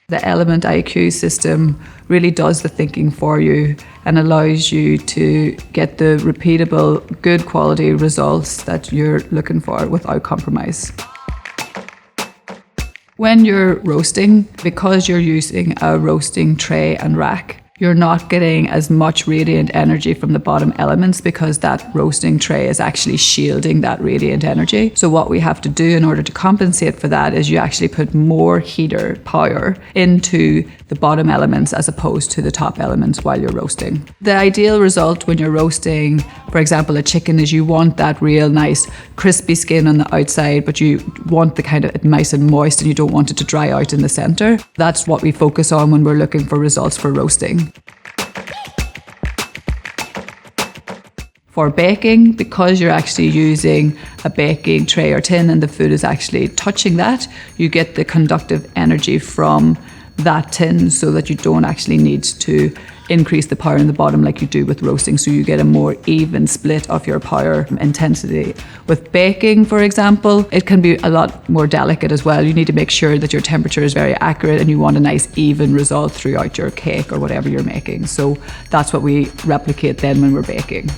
The Element IQ system really does the thinking for you and allows you to get the repeatable, good quality results that you're looking for without compromise. When you're roasting, because you're using a roasting tray and rack, you're not getting as much radiant energy from the bottom elements because that roasting tray is actually shielding that radiant energy. So what we have to do in order to compensate for that is you actually put more heater power into the bottom elements as opposed to the top elements while you're roasting. The ideal result when you're roasting, for example, a chicken is you want that real nice crispy skin on the outside, but you want the kind of nice and moist and you don't want it to dry out in the center. That's what we focus on when we're looking for results for roasting. For baking, because you're actually using a baking tray or tin and the food is actually touching that, you get the conductive energy from that tin so that you don't actually need to increase the power in the bottom like you do with roasting, so you get a more even split of your power intensity. With baking, for example, it can be a lot more delicate as well. You need to make sure that your temperature is very accurate and you want a nice even result throughout your cake or whatever you're making. So that's what we replicate then when we're baking.